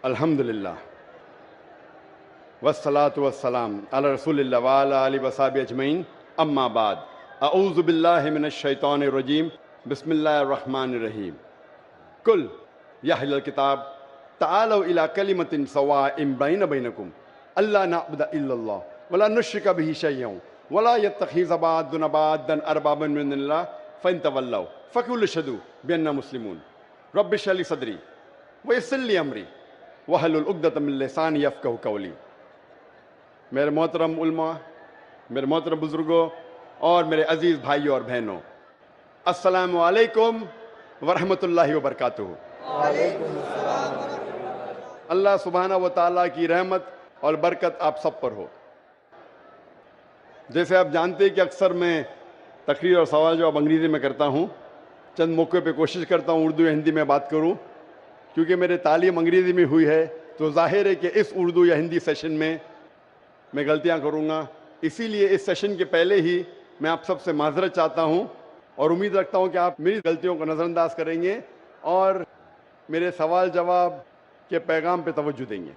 अल्हम्दुलिल्लाह वस्सलातु वस्सलाम अला रसूलिल्लाह व अला आलिहि वसहबिहि अजमईन अम्मा बाद अऊज़ु बिल्लाहि मिनश शैतानिर रजीम बिस्मिल्लाहिर रहमानिर रहीम कुल या अहलल किताब तालौ इला कलिमतिन सवाइम बैनकुम अल्ला नअबुद इल्लल्लाह वला नुश्रिका बिही शयअन वला यत्तखिज़ बअदुना बअदन अरबाबन मिन दुनिल्लाह फ़इन तवल्लौ फ़क़ुलु अशहदु बिअन्ना मुस्लिमून रब्बि इश्रह ली सदरी व यस्सिर ली अमरी वहलुल उक़दतम मिन लिसानी यफ़क़हू क़ौली। मेरे मोहतरम उलमा, मेरे मोहतरम बुज़ुर्गों और मेरे अज़ीज़ भाइयों और बहनों, अस्सलामु अलैकुम वरहमतुल्लाहि वबरकातुहू। अल्लाह सुब्हाना व तआला की रहमत और बरकत आप सब पर हो। जैसे आप जानते हैं कि अक्सर मैं तकरीर और सवाल जवाब अंग्रेज़ी में करता हूँ। चंद मौक़े पे कोशिश करता हूँ उर्दू या हिंदी में बात करूँ, क्योंकि मेरे तालीम अंग्रेज़ी में हुई है तो ज़ाहिर है कि इस उर्दू या हिंदी सेशन में मैं गलतियाँ करूँगा। इसीलिए इस सेशन के पहले ही मैं आप सबसे माज़रत चाहता हूँ और उम्मीद रखता हूँ कि आप मेरी गलतियों को नज़रअंदाज करेंगे और मेरे सवाल जवाब के पैगाम पे तवज्जो देंगे।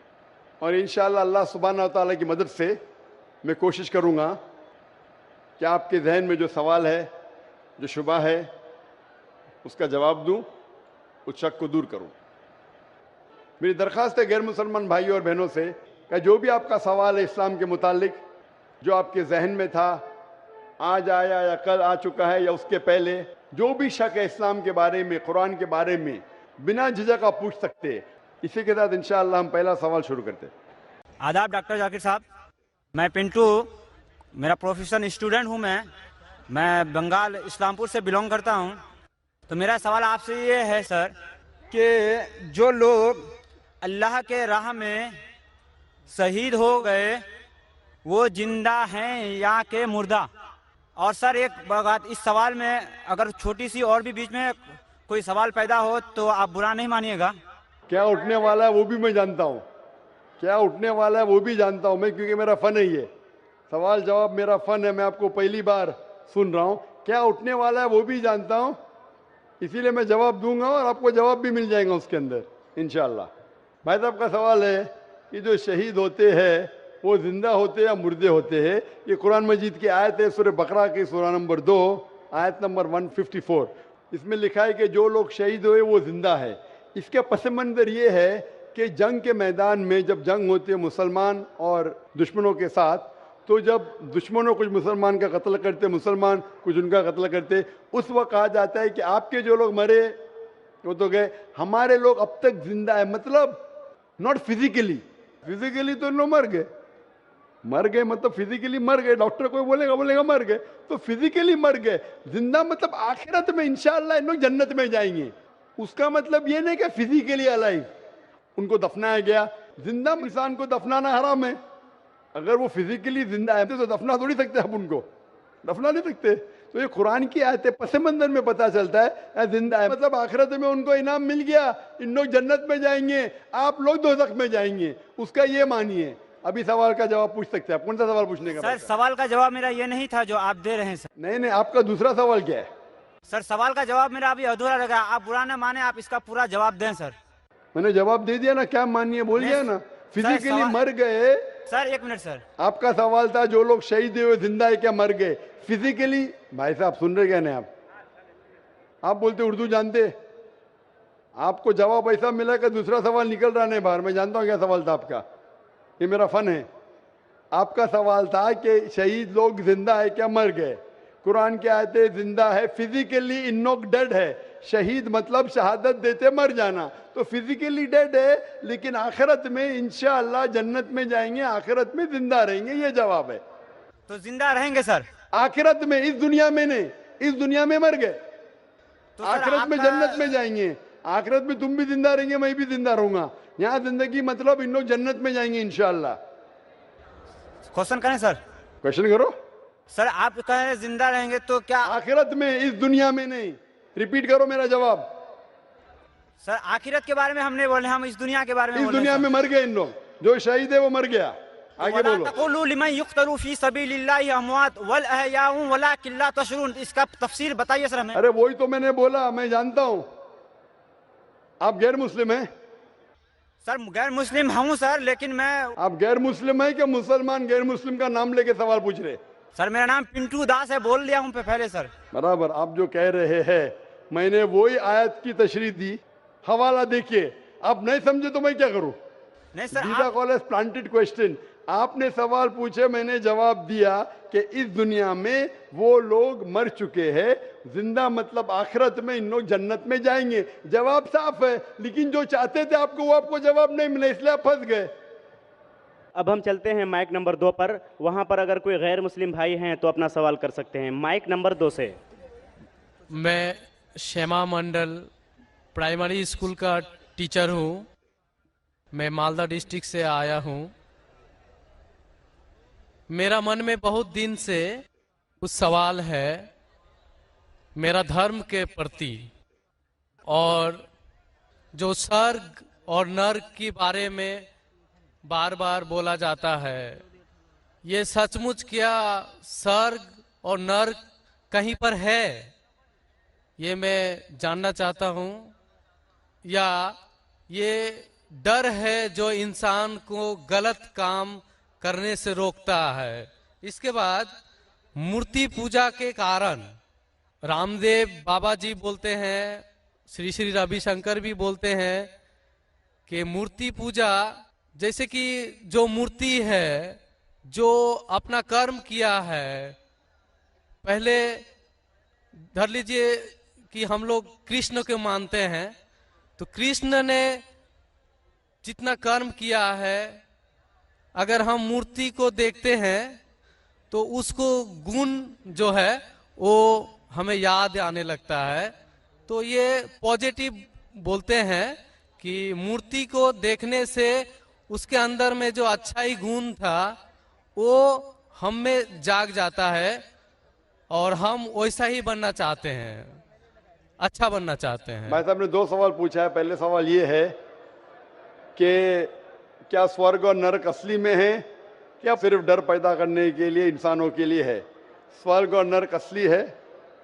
और इंशाअल्लाह अल्लाह सुब्हानहू व तआला की मदद से मैं कोशिश करूँगा कि आपके जहन में जो सवाल है, जो शुबा है, उसका जवाब दूँ, उस शक को दूर करूँ। मेरी दरख्वास्त है गैर मुसलमान भाइयों और बहनों से कि जो भी आपका सवाल है इस्लाम के मुतालिक, जो आपके जहन में था, आज आया या कल आ चुका है या उसके पहले, जो भी शक है इस्लाम के बारे में, कुरान के बारे में, बिना झिझक आप पूछ सकते हैं। इसी के साथ इंशाअल्लाह हम पहला सवाल शुरू करते हैं। आदाब डॉक्टर जाकिर साहब, मैं पिंटू, मेरा प्रोफेशनल स्टूडेंट हूँ। मैं बंगाल इस्लामपुर से बिलोंग करता हूँ। तो मेरा सवाल आपसे ये है सर कि जो लोग अल्लाह के राह में शहीद हो गए वो जिंदा हैं या के मुर्दा? और सर एक बात, इस सवाल में अगर छोटी सी और भी बीच में कोई सवाल पैदा हो तो आप बुरा नहीं मानिएगा। क्या उठने वाला है वो भी मैं जानता हूँ, क्या उठने वाला है वो भी जानता हूँ मैं, क्योंकि मेरा फ़न है ये सवाल जवाब, मेरा फ़न है। मैं आपको पहली बार सुन रहा हूँ। क्या उठने वाला है वो भी जानता हूँ, इसीलिए मैं जवाब दूंगा और आपको जवाब भी मिल जाएगा उसके अंदर इंशाअल्लाह। भाई साहब का सवाल है कि जो शहीद होते हैं वो जिंदा होते हैं या मुर्दे होते हैं? ये कुरान मजीद की आयत है, सूरह बकरा की सूरा नंबर 2 आयत नंबर 154। इसमें लिखा है कि जो लोग शहीद हुए वो जिंदा है। इसके पस मंज़र ये है कि जंग के मैदान में जब जंग होती है मुसलमान और दुश्मनों के साथ, तो जब दुश्मनों कुछ मुसलमान का कत्ल करते, मुसलमान कुछ उनका कत्ल करते, उस वक्त कहा जाता है कि आपके जो लोग मरे वो तो गए, हमारे लोग अब तक जिंदा है। मतलब नॉट फिजिकली, फिजिकली तो लोग मर गए, मर गए मतलब फिजिकली मर गए। डॉक्टर कोई बोलेगा मर गए, तो फिजिकली मर गए। जिंदा मतलब आखिरत में इंशाअल्लाह इन लोग जन्नत में जाएंगे। उसका मतलब ये नहीं कि फिजिकली अलाइव उनको दफनाया गया। जिंदा इंसान को दफनाना हराम है। अगर वो फिजिकली जिंदा है तो दफना थोड़ी सकते आप उनको, दफना नहीं सकते। तो ये कुरान की आयत है, पस मंजर में पता चलता है जिंदा है मतलब आखिरत में उनको इनाम मिल गया, इन लोग जन्नत में जाएंगे, आप लोग दोज़ख में जाएंगे। उसका ये मानिए। अभी सवाल का जवाब पूछ सकते हैं आप। कौन सा सवाल पूछने का? सर सवाल का जवाब मेरा ये नहीं था जो आप दे रहे हैं सर। नहीं, आपका दूसरा सवाल क्या है? सर सवाल का जवाब मेरा अभी अधूरा लगा, आप बुरा ना माने, आप इसका पूरा जवाब दें सर। मैंने जवाब दे दिया ना, क्या मानिए बोल दिया ना। फिजिकली मर गए। सर एक मिनट सर, आपका सवाल था जो लोग शहीद हुए जिंदा है क्या मर गए? फिजिकली भाई साहब सुन रहे क्या नहीं आप बोलते उर्दू जानते, आपको जवाब ऐसा मिला कि दूसरा सवाल निकल रहा नहीं बाहर। मैं जानता हूं क्या सवाल था आपका, ये मेरा फन है। आपका सवाल था कि शहीद लोग जिंदा है क्या मर गए? कुरान की आयतें जिंदा है, फिजिकली इन लोग डेड है। शहीद मतलब शहादत देते मर जाना, तो फिजिकली डेड है, लेकिन आखिरत में इंशाअल्लाह जन्नत में जाएंगे, आखिरत में जिंदा रहेंगे। ये जवाब है। तो जिंदा रहेंगे सर आखिरत में, इस दुनिया में नहीं। इस दुनिया में मर गए तो आखिरत में जन्नत में जाएंगे। आखिरत में तुम भी जिंदा रहेंगे, मैं भी जिंदा रहूंगा। यहाँ जिंदगी मतलब इन लोग जन्नत में जाएंगे इंशाअल्लाह। क्वेश्चन करें सर? क्वेश्चन करो सर। आप कह रहे हैं जिंदा रहेंगे तो क्या आखिरत में, इस दुनिया में नहीं? रिपीट करो मेरा जवाब। सर आखिरत के बारे में हम नहीं बोल रहे, हम इस दुनिया के बारे में इस बोल रहे दुनिया हैं में मर गए इन लोग, जो शहीद है वो मर गया। आगे बोलो। तक़ूलू लिमन युक़्तलू फ़ी सबीलिल्लाहि अमवात वल अहयाउ वलाकिन ला तशऊरून। इसका तफसीर बताइए सर हमें। अरे वही तो मैंने बोला, मैं जानता हूं आप गैर मुस्लिम हैं। सर गैर मुस्लिम हूँ सर, लेकिन मैं आप गैर मुस्लिम है क्या मुसलमान गैर मुस्लिम का नाम लेके सवाल पूछ रहे? सर मेरा नाम पिंटू दास है, बोल दिया हूँ पहले सर। बराबर, आप जो कह रहे हैं मैंने वही आयत की तशरीह दी, हवाला देखिए। आप नहीं समझे तो मैं क्या करूं? नहीं सर दीदा कॉल प्लांटेड क्वेश्चन। आपने सवाल पूछे, मैंने जवाब दिया कि इस दुनिया में वो लोग मर चुके हैं, जिंदा मतलब आखिरत में इन लोग जन्नत में जाएंगे। जवाब साफ है, लेकिन जो चाहते थे आपको वो आपको जवाब नहीं मिला, इसलिए आप फंस गए। अब हम चलते हैं माइक नंबर 2 पर। वहां पर अगर कोई गैर मुस्लिम भाई हैं तो अपना सवाल कर सकते हैं माइक नंबर 2 से। मैं श्यामा मंडल प्राइमरी स्कूल का टीचर हूँ। मैं मालदा डिस्ट्रिक्ट से आया हूँ। मेरा मन में बहुत दिन से कुछ सवाल है मेरा धर्म के प्रति, और जो स्वर्ग और नर्क के बारे में बार बार बोला जाता है, ये सचमुच क्या स्वर्ग और नर्क कहीं पर है? ये मैं जानना चाहता हूँ। या ये डर है जो इंसान को गलत काम करने से रोकता है? इसके बाद मूर्ति पूजा के कारण रामदेव बाबा जी बोलते हैं, श्री श्री रविशंकर भी बोलते हैं कि मूर्ति पूजा, जैसे कि जो मूर्ति है जो अपना कर्म किया है, पहले धर लीजिए कि हम लोग कृष्ण को मानते हैं, तो कृष्ण ने जितना कर्म किया है, अगर हम मूर्ति को देखते हैं तो उसको गुण जो है वो हमें याद आने लगता है। तो ये पॉजिटिव बोलते हैं कि मूर्ति को देखने से उसके अंदर में जो अच्छाई गुण था वो हम में जाग जाता है और हम वैसा ही बनना चाहते हैं, अच्छा बनना चाहते हैं। भाई साहब ने 2 सवाल पूछा है। पहले सवाल ये है कि क्या स्वर्ग और नरक असली में है या सिर्फ डर पैदा करने के लिए इंसानों के लिए है? स्वर्ग और नरक असली है,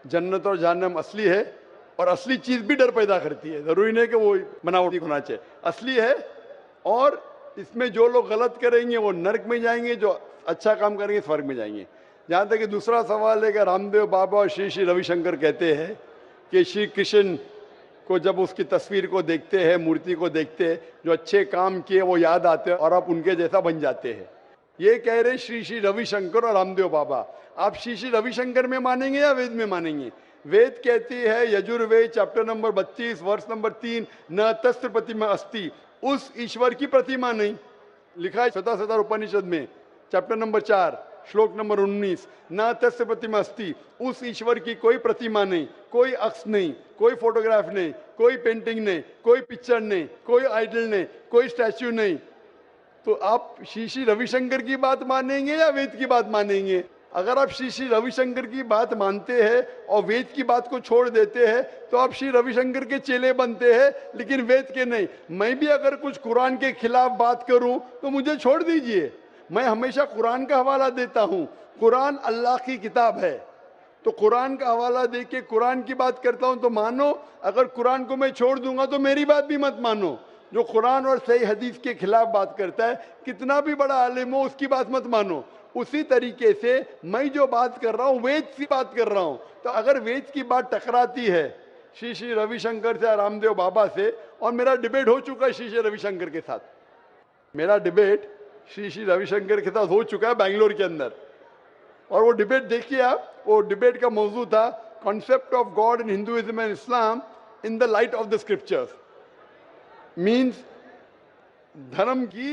जन्नत और जहन्नम असली है, और असली चीज भी डर पैदा करती है। जरूरी नहीं कि वो बनावटी होना चाहिए, असली है। और इसमें जो लोग गलत करेंगे वो नरक में जाएंगे, जो अच्छा काम करेंगे स्वर्ग में जाएंगे। जहां तक कि दूसरा सवाल है कि रामदेव बाबा और श्री श्री रविशंकर कहते हैं कि श्री कृष्ण को जब उसकी तस्वीर को देखते हैं, मूर्ति को देखते हैं, जो अच्छे काम किए वो याद आते हैं और आप उनके जैसा बन जाते हैं। ये कह रहे श्री श्री रविशंकर और रामदेव बाबा। आप श्री श्री रविशंकर में मानेंगे या वेद में मानेंगे? वेद कहती है, यजुर्वेद चैप्टर नंबर 32 वर्ष नंबर 3, न तस्त्र प्रतिमा अस्ति, उस ईश्वर की प्रतिमा नहीं। लिखा है शतशतर उपनिषद में चैप्टर नंबर 4 श्लोक नंबर 19, न तस्य प्रतिमा अस्ति, उस ईश्वर की कोई प्रतिमा नहीं, कोई अक्ष नहीं, कोई फोटोग्राफ नहीं, कोई पेंटिंग नहीं, कोई पिक्चर नहीं, कोई आइडल नहीं, कोई स्टैच्यू नहीं। तो आप श्री श्री रविशंकर की बात मानेंगे या वेद की बात मानेंगे? अगर आप श्री श्री रविशंकर की बात मानते हैं और वेद की बात को छोड़ देते हैं तो आप श्री रविशंकर के चेले बनते हैं, लेकिन वेद के नहीं। मैं भी अगर कुछ कुरान के खिलाफ बात करूं तो मुझे छोड़ दीजिए। मैं हमेशा कुरान का हवाला देता हूं। कुरान अल्लाह की किताब है, तो कुरान का हवाला दे के कुरान की बात करता हूं तो मानो। अगर कुरान को मैं छोड़ दूंगा तो मेरी बात भी मत मानो। जो कुरान और सही हदीस के खिलाफ बात करता है, कितना भी बड़ा आलिम हो, उसकी बात मत मानो। उसी तरीके से मैं जो बात कर रहा हूं वेद की बात कर रहा हूं। तो अगर वेद की बात टकराती है श्री श्री रविशंकर से, रामदेव बाबा से, और मेरा डिबेट हो चुका है श्री श्री रविशंकर के साथ, मेरा डिबेट श्री श्री रविशंकर के साथ हो चुका है बेंगलोर के अंदर। और वो डिबेट देखिए आप, वो डिबेट का मौजू था concept of God in Hinduism and Islam in the light of the scriptures. Means धर्म की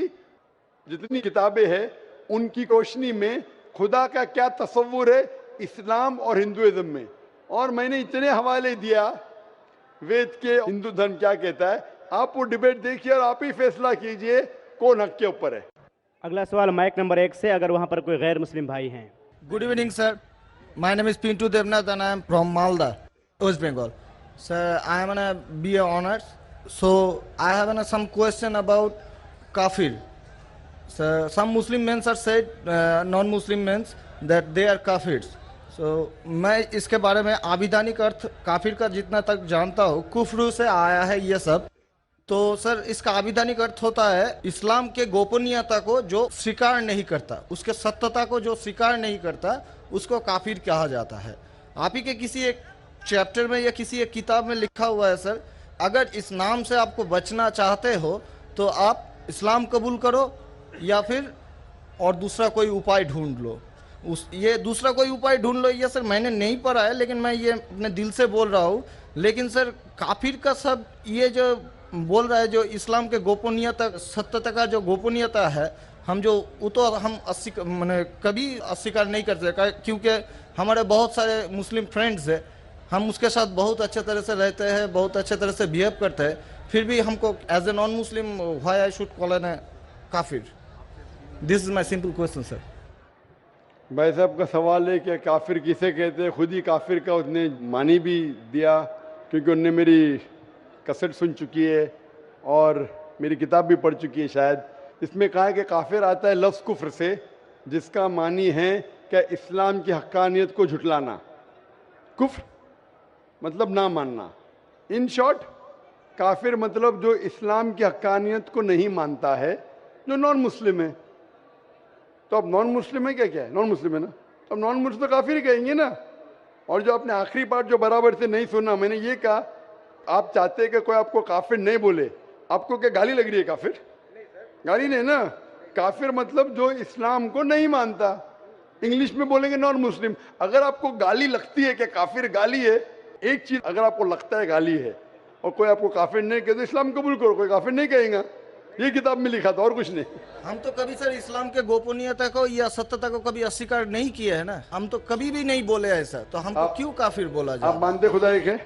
जितनी किताबें हैं उनकी रोशनी में खुदा का क्या तस्वुर है इस्लाम और हिंदुइज्म में। और मैंने इतने हवाले दिया वेद के, हिंदू धर्म क्या कहता है। आप वो डिबेट देखिए और आप ही फैसला कीजिए कौन हक के ऊपर है। अगला सवाल माइक नंबर 1 से, अगर वहां पर कोई गैर मुस्लिम भाई हैं। Good evening, sir. My name is Pintu Devnath and I am from Malda, West Bengal. Sir, I am on a BA honors. So I have some question about kafir. So some Muslim men are said, non-Muslim men that they are kafirs. So मैं इसके बारे में आविधानिक अर्थ काफिर का जितना तक जानता हूँ, कुफ्र से आया है ये सब। तो सर इसका आविधानिक अर्थ होता है इस्लाम के गोपनीयता को जो स्वीकार नहीं करता, उसके सत्यता को जो स्वीकार नहीं करता, उसको काफिर कहा जाता है। आप ही के किसी एक चैप्टर में या किसी एक किताब में लिखा हुआ है सर, अगर इस नाम से आपको बचना चाहते हो तो आप इस्लाम कबूल करो या फिर और दूसरा कोई उपाय ढूंढ लो। ये दूसरा कोई उपाय ढूंढ लो, ये सर मैंने नहीं पढ़ा है, लेकिन मैं ये अपने दिल से बोल रहा हूँ। लेकिन सर काफिर का सब ये जो बोल रहा है, जो इस्लाम के गोपनीयता सत्यता का जो गोपनीयता है, हम जो वो तो हम मैंने कभी अस्वीकार नहीं कर सकते, क्योंकि हमारे बहुत सारे मुस्लिम फ्रेंड्स हैं, हम उसके साथ बहुत अच्छे तरह से रहते हैं, बहुत अच्छे तरह से बिहेव करते हैं, फिर भी हमको as a non Muslim why I should call an काफिर? This is my simple question sir. भाई साहब का सवाल है कि काफिर किसे कहते हैं। खुद ही काफिर का उसने मानी भी दिया, क्योंकि उनने मेरी कैसेट सुन चुकी है और मेरी किताब भी पढ़ चुकी है शायद। इसमें कहा है कि काफिर आता है लफ्ज़ कुफ्र से, जिसका मानी है कि इस्लाम की हक्कानियत को झुटलाना। कुफ्र मतलब ना मानना। इन शॉर्ट काफिर मतलब जो इस्लाम की हक्कानियत को नहीं मानता है, जो नॉन मुस्लिम है। तो अब नॉन मुस्लिम है क्या है? नॉन मुस्लिम है ना, तो अब नॉन मुस्लिम तो काफिर ही कहेंगे ना। और जो आपने आखिरी पार्ट जो बराबर से नहीं सुना, मैंने ये कहा आप चाहते हैं कि कोई आपको काफिर नहीं बोले, आपको क्या गाली लग रही है? काफिर गाली नहीं ना, काफिर मतलब जो इस्लाम को नहीं मानता। इंग्लिश में बोलेंगे नॉन मुस्लिम। अगर आपको गाली लगती है कि काफिर गाली है, एक चीज अगर आपको लगता है गाली है और कोई आपको काफिर नहीं कहे तो इस्लाम कबूल करो, कोई काफिर नहीं कहेगा। ये किताब में लिखा था और कुछ नहीं। हम तो कभी सर इस्लाम के गोपनीयता को या सत्यता को कभी अस्वीकार नहीं किया है ना, हम तो कभी भी नहीं बोले ऐसा, तो हमको क्यों काफिर बोला जाए? आप मानते खुदा एक है?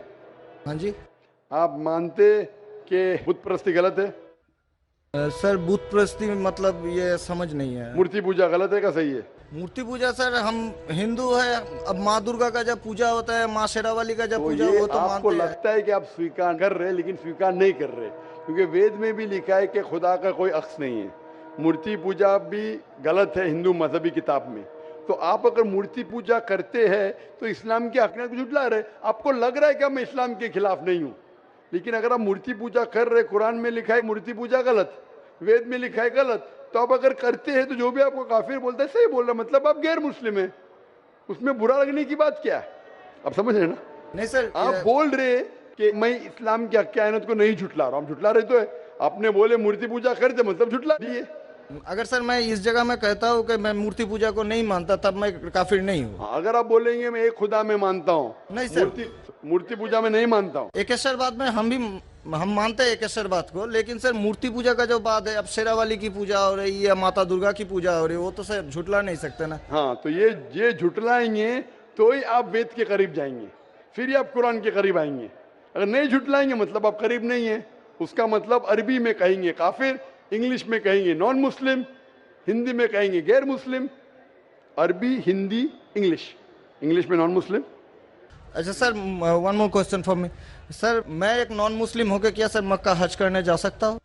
हाँ जी। आप मानते कि बुत परस्ती गलत है? सर बुत परस्ती मतलब ये समझ नहीं है। मूर्ति पूजा गलत है का सही है? मूर्ति पूजा सर हम हिंदू है, अब माँ दुर्गा का जब पूजा होता है, माँ शेरावाली का जब तो पूजा, ये वो तो आपको मानते हैं। लगता है कि आप स्वीकार कर रहे हैं, लेकिन स्वीकार नहीं कर रहे, क्योंकि वेद में भी लिखा है कि खुदा का कोई अक्स नहीं है। मूर्ति पूजा भी गलत है हिंदू मजहबी किताब में। तो आप अगर मूर्ति पूजा करते हैं तो इस्लाम की हकीकत को झुठला रहे। आपको लग रहा है कि मैं इस्लाम के खिलाफ नहीं हूँ, लेकिन अगर आप मूर्ति पूजा कर रहे, कुरान में लिखा है मूर्ति पूजा गलत, वेद में लिखा है गलत, तो आप अगर करते हैं तो जो भी आपको काफिर बोलता है सही बोल रहा है, मतलब आप गैर मुस्लिम है। उसमें बुरा लगने की बात क्या है? आप समझ रहे हैं ना? नहीं सर, आप बोल रहे कि मैं इस्लाम की हक्कानियत को नहीं झुटला रहा हूं। झुटला रहे तो है, आपने बोले मूर्ति पूजा करते मतलब झुटला दिए। अगर सर मैं इस जगह में कहता हूँ कि मैं मूर्ति पूजा को नहीं मानता, तब मैं काफिर नहीं हूँ। अगर आप बोलेंगे मैं एक खुदा में मानता हूँ, नहीं सर, मूर्ति पूजा में नहीं मानता हूँ। एकेश्वरवाद में हम मानते हैं एकेश्वरवाद को, लेकिन सर मूर्ति पूजा का जो बात है, अब शेरावाली की पूजा हो रही है या माता दुर्गा की पूजा हो रही है, वो तो सर झुटला नहीं सकते ना। हाँ, तो ये झुटलाएंगे तो ही आप वेद के करीब जाएंगे, फिर ही आप कुरान के करीब आएंगे। अगर नहीं झुटलाएंगे मतलब आप करीब नहीं है। उसका मतलब अरबी में कहेंगे काफिर, इंग्लिश में कहेंगे नॉन मुस्लिम, हिंदी में कहेंगे गैर मुस्लिम। अरबी, हिंदी, इंग्लिश में नॉन मुस्लिम। अच्छा sir, one more question for me sir, मैं एक नॉन मुस्लिम होकर क्या सर मक्का हज करने जा सकता हूँ?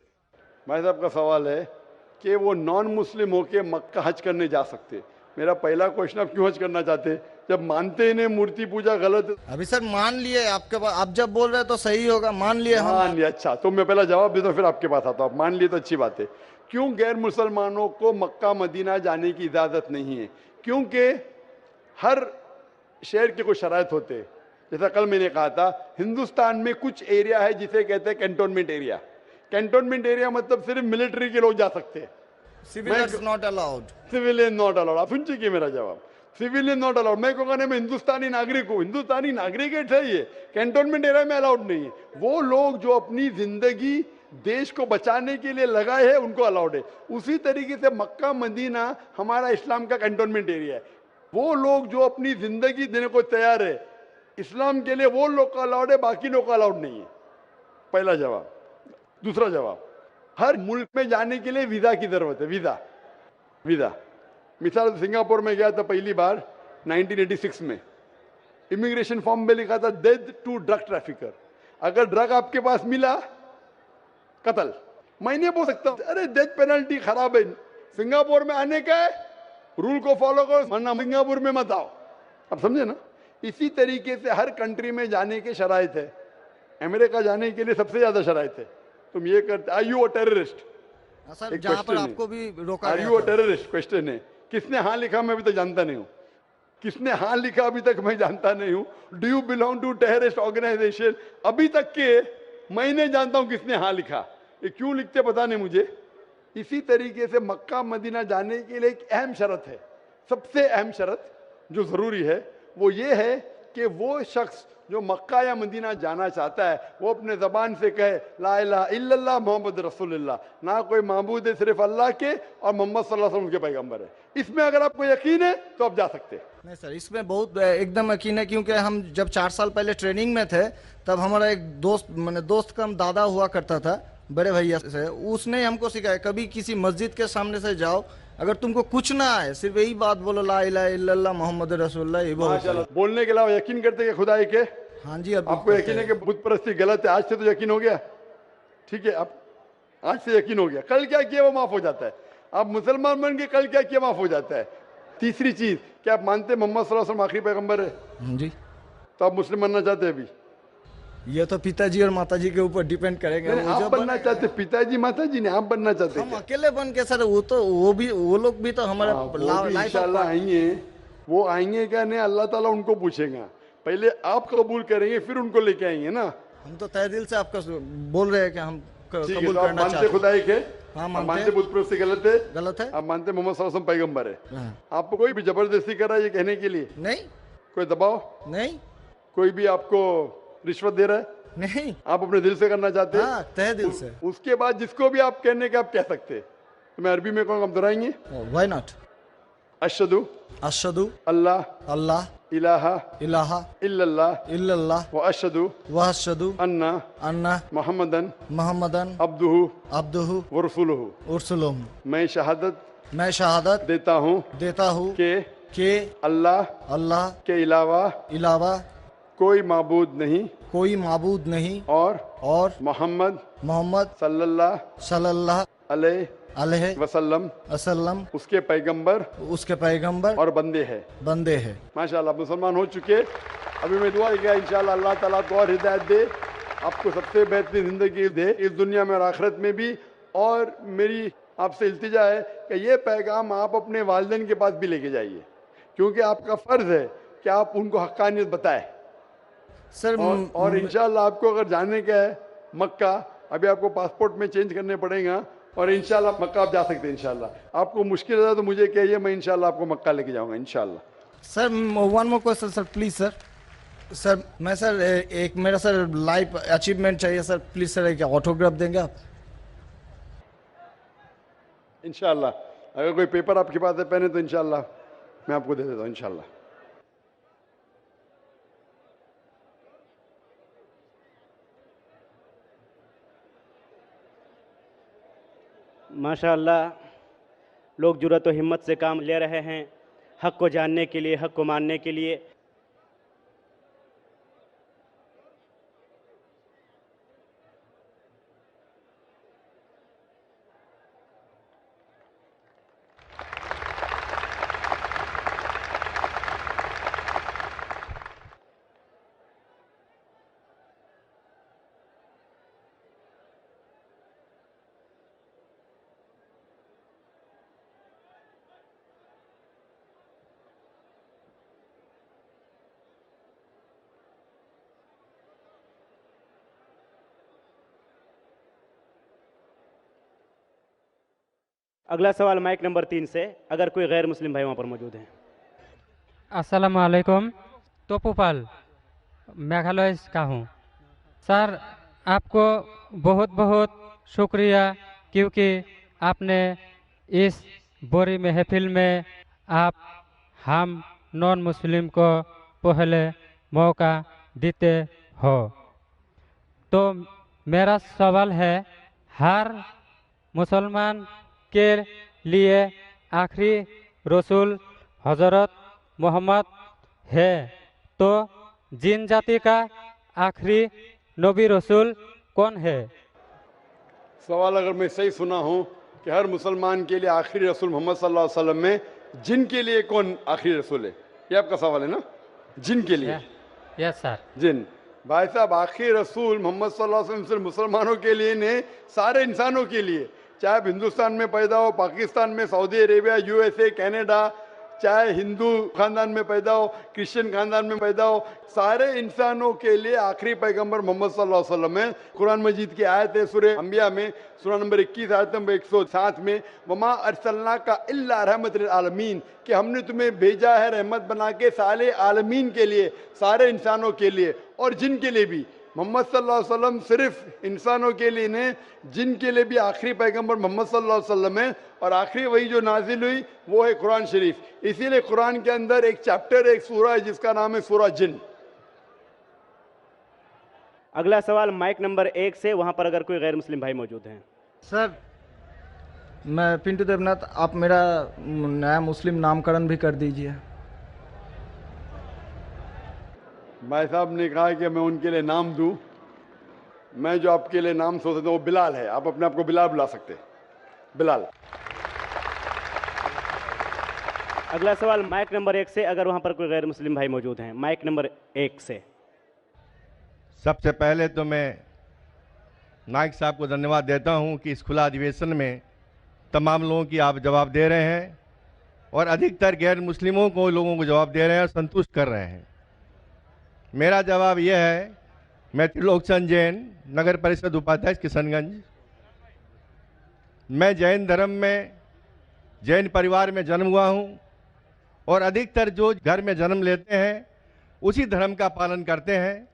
भाई साहब का सवाल है कि वो नॉन मुस्लिम होके मक्का हज करने जा सकते। मेरा पहला क्वेश्चन, आप क्यों हज करना चाहते? जब मानते ही नहीं मूर्ति पूजा गलत। अभी सर मान लिए आपके पास, आप जब बोल रहे हैं तो सही होगा, मान लिए हम। मान लिया, अच्छा तो मैं पहला जवाब देता हूँ फिर आपके पास आता हूँ। मान लिए तो अच्छी बात है। क्यों गैर मुसलमानों को मक्का मदीना जाने की इजाज़त नहीं है? क्योंकि हर शहर के कुछ शराइत होते हैं। जैसा कल मैंने कहा था, हिंदुस्तान में कुछ एरिया है जिसे कहते हैं कैंटोनमेंट एरिया। कैंटोनमेंट एरिया मतलब सिर्फ मिलिट्री के लोग जा सकते हैं, civilians not allowed. Civilian not allowed. आप सुन चुके मेरा जवाब, सिविलियन नॉट अलाउड। मैं कहूँगा नहीं, मैं हिंदुस्तानी नागरिक हूँ, हिंदुस्तानी नागरिक है सही है, कैंटोनमेंट एरिया में अलाउड नहीं है। वो लोग जो अपनी जिंदगी देश को बचाने के लिए लगाए हैं उनको अलाउड है। उसी तरीके से मक्का मदीना हमारा इस्लाम का कैंटोनमेंट एरिया है। वो लोग जो अपनी जिंदगी देने को तैयार है इस्लाम के लिए, वो लोग का अलाउड है, बाकी लोग का अलाउड नहीं है। पहला जवाब। दूसरा जवाब, हर मुल्क में जाने के लिए वीजा की जरूरत है। वीजा मिसाल सिंगापुर में गया था पहली बार 1986 में, इमिग्रेशन फॉर्म में लिखा था डेथ टू ड्रग ट्रैफिकर। अगर ड्रग आपके पास मिला, कत्ल। मैं नहीं बोल सकता अरे डेथ पेनल्टी खराब है, सिंगापुर में आने का है, रूल को फॉलो करो वरना सिंगापुर में मत आओ। अब समझे ना? इसी तरीके से हर कंट्री में जाने के शराइत है। अमेरिका जाने के लिए सबसे ज्यादा शराइत है, तुम ये करते, are you a terrorist? Sir एक जहाँ पर question है। आपको भी रोका आर गया यू अ था। टेररिस्ट? क्वेश्चन है। किसने हाँ लिखा मैं अभी तक जानता नहीं हूँ। किसने हाँ लिखा अभी तक मैं जानता नहीं हूँ। Do you belong to terrorist organisation? अभी तक के मैं नहीं जानता हूँ किसने हाँ लिखा। ये क्यों लिखते पता नहीं मुझे। इसी तरीके से मक्का मदीना जाने के लिए एक अहम शर्त है, सबसे अहम शर्त जो जरूरी है वो ये है कि वो शख्स जो मक्का या मदीना जाना चाहता है वो अपने जबान से कहे ला इलाहा इल्लल्लाह मोहम्मद रसूलुल्लाह, ना कोई माबूद है सिर्फ अल्लाह के और मोहम्मद सल्लल्लाहु अलैहि वसल्लम के पैगंबर है। इसमें अगर आपको यकीन है तो आप जा सकते हैं। नहीं सर, इसमें बहुत एकदम यकीन है, क्योंकि हम जब 4 साल पहले ट्रेनिंग में थे तब हमारा एक दोस्त, मैंने दोस्त का दादा हुआ करता था बड़े भैया से, उसने हमको सिखाया कभी किसी मस्जिद के सामने से जाओ, अगर तुमको कुछ ना आए सिर्फ यही बात बोलो ला इलाहा इल्लल्लाह मोहम्मद रसूलुल्लाह, ये बहुत माशाल्लाह। बोलने के अलावा यकीन करते हैं खुदा एक है? हाँ जी। अब आपको यकीन है कि बुत परस्ती गलत है? आज से तो यकीन हो गया, ठीक है? अब आज से यकीन हो गया, कल क्या किया वो माफ हो जाता है। आप मुसलमान बन के कल क्या किया माफ हो जाता है। तीसरी चीज, क्या आप मानते हैं मोहम्मद सल्लल्लाहु अलैहि वसल्लम आखिरी पैगंबर है? हाँ जी। तो आप मुस्लिम बनना चाहते हैं अभी? ये तो पिताजी और माताजी के ऊपर डिपेंड करेंगे। नहीं, वो आप जो बनना चाहते, पिताजी माताजी ने, आप बनना चाहते हम क्या? अकेले बन के सर, वो लोग भी तो हमारे हाँ, वो भी इंशाल्लाह आएंगे। वो आएंगे क्या नहीं, अल्लाह ताला उनको पूछेगा। पहले आप कबूल करेंगे फिर उनको लेके आएंगे ना। हम तो तहे दिल से आपका बोल रहे हैं कि हम ठीक है, कबूल तो आप करना मानते चाहते खुदा एक है? हाँ, आप मानते मानते हैं। बुत परस्ती गलत है? गलत है? आप मानते मोहम्मद सल्लल्लाहु अलैहि वसल्लम पैगंबर है? हाँ। आपको कोई भी जबरदस्ती कर रहा है ये कहने के लिए? नहीं कोई दबाव? नहीं कोई भी आपको रिश्वत दे रहा है? नहीं। आप अपने दिल से करना चाहते हैं? हाँ, तहे दिल से। उसके बाद जिसको भी आप कहने के आप कह सकते हैं। तो मैं अरबी में कहूँगा, आप दोहराएंगे? Why not? अशहदु अशहदु अल्लाह अल्लाह इलाहा इलाहा इल्लल्लाह इल्लल्लाह व अशहदु व अशहदु अन्ना अन्ना मोहम्मदन मोहम्मदन अब्दुहु अब्दुहु व रसूलुहु। उरसुलुहु। मैं शहादत मैं शहादत देता हूँ देता हूँ कि कि अल्लाह अल्लाह के अलावा इलावा कोई माबूद नहीं कोई माबूद नहीं और मोहम्मद मोहम्मद सल्लल्लाहु अलैहि अलैहि वसल्लम वसल्लम उसके पैगंबर उसके पैगंबर और बंदे हैं। बंदे हैं। माशाल्लाह मुसलमान हो चुके। अभी मैं दुआ किया इंशाल्लाह अल्लाह ताला को और हिदायत दे, आपको सबसे बेहतरीन जिंदगी दे इस दुनिया में और आखिरत में भी। और मेरी आपसे इल्तिजा है कि ये पैगाम आप अपने वालिदैन के पास भी लेके जाइए, क्योंकि आपका फर्ज है कि आप उनको हक्कानियत बताएं। सर और इंशाल्लाह आपको अगर जाने का है मक्का, अभी आपको पासपोर्ट में चेंज करने पड़ेगा और इंशाल्लाह मक्का आप जा सकते हैं। इंशाल्लाह आपको मुश्किल है तो मुझे कहिए, मैं इंशाल्लाह आपको मक्का लेके जाऊंगा इंशाल्लाह। Sir one more question sir, please sir. Sir मैं सर एक मेरा सर लाइफ अचीवमेंट चाहिए सर, प्लीज सर एक ऑटोग्राफ देंगे आप? इंशाल्लाह अगर कोई पेपर आपके पास है पहने तो इंशाल्लाह मैं आपको दे देता हूँ इंशाल्लाह। माशाअल्लाह, लोग जुर्रत और हिम्मत से काम ले रहे हैं हक़ को जानने के लिए, हक़ को मानने के लिए। अगला सवाल माइक नंबर 3 से, अगर कोई गैर मुस्लिम भाई वहाँ पर मौजूद हैं। अस्सलाम वालेकुम। तोपुपाल मेघालय का हूँ सर। आपको बहुत बहुत शुक्रिया, क्योंकि आपने इस बोरी महफिल में आप हम नॉन मुस्लिम को पहले मौका देते हो। तो मेरा सवाल है, हर मुसलमान के लिए आखिरी रसूल हजरत मोहम्मद है, तो जिन जाति का आखिरी नबी रसूल कौन है? सवाल अगर मैं सही सुना हूँ कि हर मुसलमान के लिए आखिरी रसूल मोहम्मद सल्लल्लाहु अलैहि वसल्लम में जिन के लिए कौन आखिरी रसूल है, ये आपका सवाल है ना? जिन के लिए? Yes sir. जिन, भाई साहब, आखिरी रसूल मोहम्मद सल्लल्लाहु अलैहि वसल्लम सिर्फ मुसलमानों के लिए नहीं, सारे इंसानों के लिए, चाहे आप हिंदुस्तान में पैदा हो, पाकिस्तान में, सऊदी अरेबिया, यूएसए, कनाडा, चाहे हिंदू खानदान में पैदा हो, क्रिश्चियन खानदान में पैदा हो, सारे इंसानों के लिए आखिरी पैगंबर मोहम्मद सल्लल्लाहु अलैहि वसल्लम है। कुरान मजीद की आयत है सूरह अंबिया में, सूरह नंबर 21 आयत नंबर 107 में, वमा अरसलना का इल्ला रहमत लिल आलमीन, कि हमने तुम्हें भेजा है रहमत बना के सारे आलमीन के लिए, सारे इंसानों के लिए और जिन के लिए भी। मोहम्मद सल्लल्लाहु अलैहि वसल्लम सिर्फ इंसानों के लिए नहीं, जिन के लिए भी आखिरी पैगंबर मोहम्मद सल्लल्लाहु अलैहि वसल्लम है। और आखिरी वही जो नाजिल हुई वो है कुरान शरीफ। इसीलिए कुरान के अंदर एक चैप्टर, एक सूरा है जिसका नाम है सूरा जिन। अगला सवाल माइक नंबर 1 से, वहां पर अगर कोई गैर मुस्लिम भाई मौजूद हैं। सर, मैं पिंटू देवनाथ, आप मेरा नया मुस्लिम नामकरण भी कर दीजिए। भाई साहब ने कहा कि मैं उनके लिए नाम दूं। मैं जो आपके लिए नाम सोचता हूं वो बिलाल है। आप अपने आप को बिलाल बुला सकते हैं, बिलाल। अगला सवाल माइक नंबर 1 से, अगर वहां पर कोई गैर मुस्लिम भाई मौजूद हैं। माइक नंबर 1 से। सबसे पहले तो मैं नाइक साहब को धन्यवाद देता हूं कि इस खुला अधिवेशन में तमाम लोगों की आप जवाब दे रहे हैं और अधिकतर गैर मुस्लिमों को लोगों को जवाब दे रहे हैं और संतुष्ट कर रहे हैं। मेरा जवाब यह है, मैं त्रिलोकचंद जैन, नगर परिषद उपाध्यक्ष किशनगंज। मैं जैन धर्म में, जैन परिवार में जन्म हुआ हूं और अधिकतर जो घर में जन्म लेते हैं उसी धर्म का पालन करते हैं।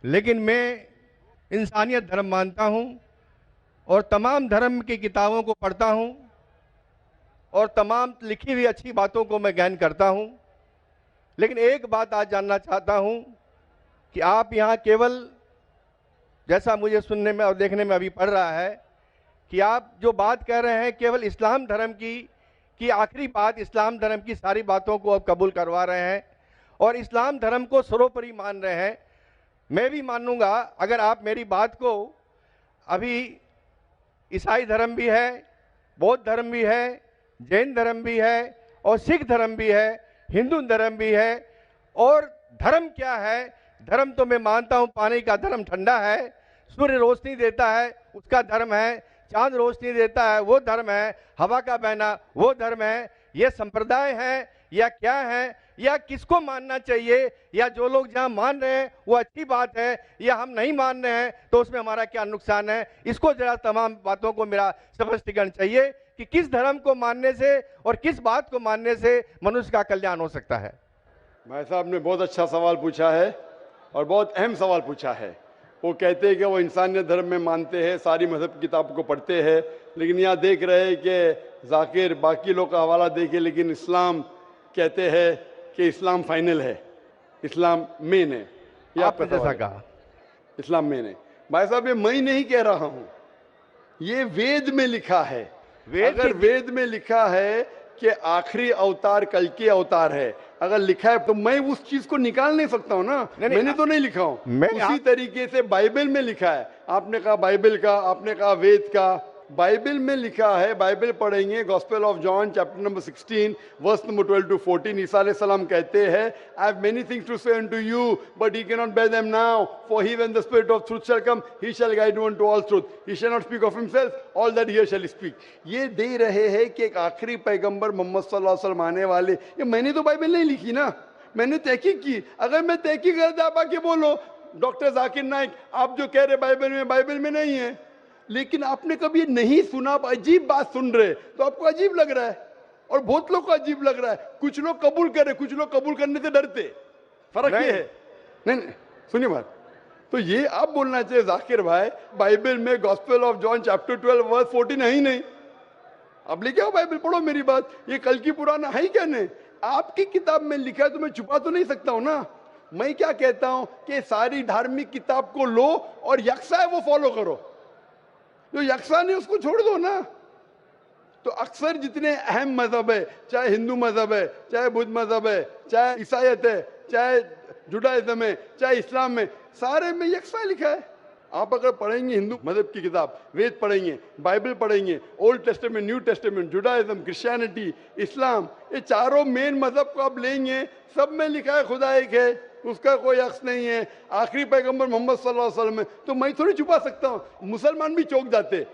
लेकिन मैं इंसानियत धर्म मानता हूं और तमाम धर्म की किताबों को पढ़ता हूं और तमाम लिखी हुई अच्छी बातों को मैं ज्ञान करता हूं। लेकिन एक बात आज जानना चाहता हूं कि आप यहाँ केवल, जैसा मुझे सुनने में और देखने में अभी पड़ रहा है, कि आप जो बात कह रहे हैं केवल इस्लाम धर्म की आखिरी बात, इस्लाम धर्म की सारी बातों को आप कबूल करवा रहे हैं और इस्लाम धर्म को सर्वोपरि मान रहे हैं। मैं भी मानूंगा अगर आप मेरी बात को, अभी ईसाई धर्म भी है, बौद्ध धर्म भी है, जैन धर्म भी है और सिख धर्म भी है, हिंदू धर्म भी है। और धर्म क्या है? धर्म तो मैं मानता हूं पानी का धर्म ठंडा है, सूर्य रोशनी देता है उसका धर्म है, चांद रोशनी देता है वो धर्म है, हवा का बहना वो धर्म है। ये संप्रदाय है या क्या है, या किसको मानना चाहिए, या जो लोग जहां मान रहे हैं वो अच्छी बात है, या हम नहीं मान रहे हैं तो उसमें हमारा क्या नुकसान है? इसको जरा तमाम बातों को मेरा स्पष्टीकरण चाहिए कि किस धर्म को मानने से और किस बात को मानने से मनुष्य का कल्याण हो सकता है। भाई साहब ने बहुत अच्छा सवाल पूछा है और बहुत अहम सवाल पूछा है। वो कहते हैं कि वो इंसानियत धर्म में मानते हैं, सारी मजहब की किताब को पढ़ते हैं, लेकिन यहाँ देख रहे हैं कि जाकिर बाकी लोग का हवाला देखे, लेकिन इस्लाम कहते हैं कि इस्लाम फाइनल है, इस्लाम मेन है। ये आपने जैसा कहा, इस्लाम मेन है। भाई साहब ये मैं नहीं कह रहा हूँ, ये वेद में लिखा है। अगर वेद में लिखा है कि आखिरी अवतार कल के अवतार है, अगर लिखा है तो मैं उस चीज को निकाल नहीं सकता हूं ना। मैंने तो नहीं लिखा हूं, उसी तरीके से बाइबल में लिखा है। आपने कहा बाइबल का, आपने कहा वेद का, बाइबल में लिखा है। बाइबल पढ़ेंगे, gospel of John chapter number 16 verse number 12 to 14, ईसा अलैहिस्सलाम कहते हैं, I have many things to say unto you but ye cannot bear them now, for he when the spirit of truth shall come he shall guide you unto all truth, he shall not speak of himself, all that he shall speak। ये दे रहे हैं कि एक आखिरी पैगंबर मोहम्मद सल्लल्लाहु अलैहि वसल्लम आने वाले। ये मैंने तो बाइबल नहीं लिखी ना, मैंने तहकीक की। अगर मैं तहकीक कर आप आके बोलो डॉक्टर जाकिर नाइक आप जो कह रहे बाइबल में नहीं है, लेकिन आपने कभी नहीं सुना, आप अजीब बात सुन रहे तो आपको अजीब लग रहा है और बहुत लोग को अजीब लग रहा है। कुछ लोग कबूल कर रहे, कुछ लोग कबूल करने से डरते। फर्क ये है। नहीं सुनिए बात, तो ये आप बोलना चाहिए जाकिर भाई बाइबल में gospel of John chapter 12 verse 14 है ही नहीं। अब लेके आओ बाइबल पढ़ो मेरी बात, ये कल की पुराना है ही क्या नहीं? आपकी किताब में लिखा है तो मैं छुपा तो नहीं सकता हूं ना। मैं क्या कहता हूं कि सारी धार्मिक किताब को लो और यकसा है वो फॉलो करो, जो यकसा नहीं उसको छोड़ दो ना। तो अक्सर जितने अहम मजहब है, चाहे हिंदू मजहब है, चाहे बुद्ध मजहब है, चाहे ईसाईयत है, चाहे जुडाइज्म है, चाहे इस्लाम में, सारे में यकसा लिखा है। आप अगर पढ़ेंगे हिंदू मजहब की किताब, वेद पढ़ेंगे, बाइबल पढ़ेंगे, old testament, new testament, Judaism, Christianity, इस्लाम, ये चारों मेन मजहब को आप लेंगे, सब में लिखा है खुदा एक है। उसका कोई अक्स नहीं है, आखिरी पैगंबर मोहम्मद सल्लल्लाहु अलैहि वसल्लम है, तो मैं थोड़ी छुपा सकता हूँ। मुसलमान भी चौंक जाते,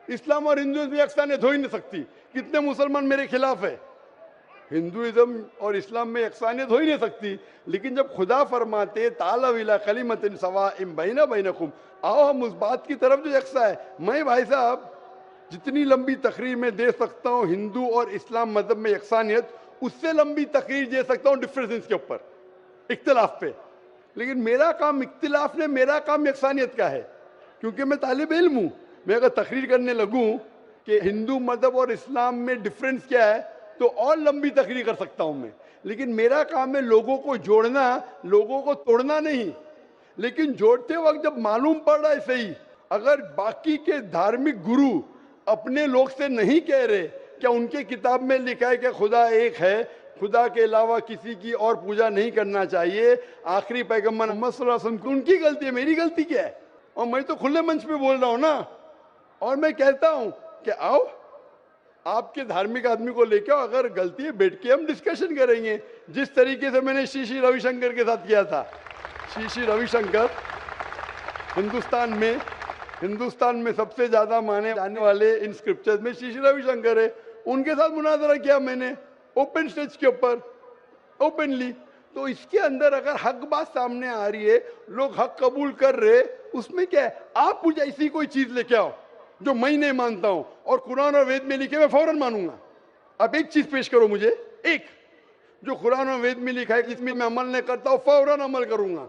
इस्लाम और हिंदुइज्म में यकसानियत हो ही नहीं सकती। कितने मुसलमान मेरे खिलाफ है, हिंदुइज्म और इस्लाम में यकसानियत हो ही नहीं सकती। लेकिन जब खुदा फरमाते तालव इला कलिमतिन सवाइम बैना बैनकुम, आओ हम उस बात की तरफ जो यकसा है। मैं भाई साहब जितनी लंबी तकरीर में दे सकता हूँ हिंदू और इस्लाम मजहब में यकसानियत, उससे लंबी तकरीर दे सकता हूँ डिफरेंसेस के ऊपर, इख्तिलाफ पे। लेकिन मेरा काम इख्तिलाफ ने, मेरा काम यकसानियत का है, क्योंकि मैं तालिब इल्म हूँ। मैं अगर तकरीर करने लगूँ कि हिंदू मजहब और इस्लाम में डिफरेंस क्या है, तो और लंबी तकरीर कर सकता हूँ मैं। लेकिन मेरा काम है लोगों को जोड़ना, लोगों को तोड़ना नहीं। लेकिन जोड़ते वक्त जब मालूम पड़ रहा है सही, अगर बाकी के धार्मिक गुरु अपने लोग से नहीं कह रहे, क्या उनके किताब में लिखा है कि खुदा एक है, खुदा के अलावा किसी की और पूजा नहीं करना चाहिए, आखिरी पैगंबर मोहम्मद सल्लल्लाहु अलैहि वसल्लम, उनकी गलती है, मेरी गलती क्या है? और मैं तो खुले मंच पे बोल रहा हूँ ना, और मैं कहता हूँ कि आओ आपके धार्मिक आदमी को लेके आओ, अगर गलती है बैठ के हम डिस्कशन करेंगे, जिस तरीके से मैंने श्री श्री रविशंकर के साथ किया था। श्री श्री रविशंकर हिंदुस्तान में सबसे ज्यादा माने जाने वाले इन स्क्रिप्चर्स में श्री श्री रविशंकर है। उनके साथ मुनाजरा किया मैंने ओपन स्टेज के ऊपर, ओपनली। तो इसके अंदर अगर हक बात सामने आ रही है, लोग हक कबूल कर रहे, उसमें क्या है? आप मुझे ऐसी कोई चीज लेके आओ जो मैं नहीं मानता हूं और कुरान और वेद में लिखे मैं फौरन मानूंगा। आप एक चीज पेश करो मुझे, एक जो कुरान और वेद में लिखा है, इसमें मैं अमल नहीं करता हूं, फौरन अमल करूंगा।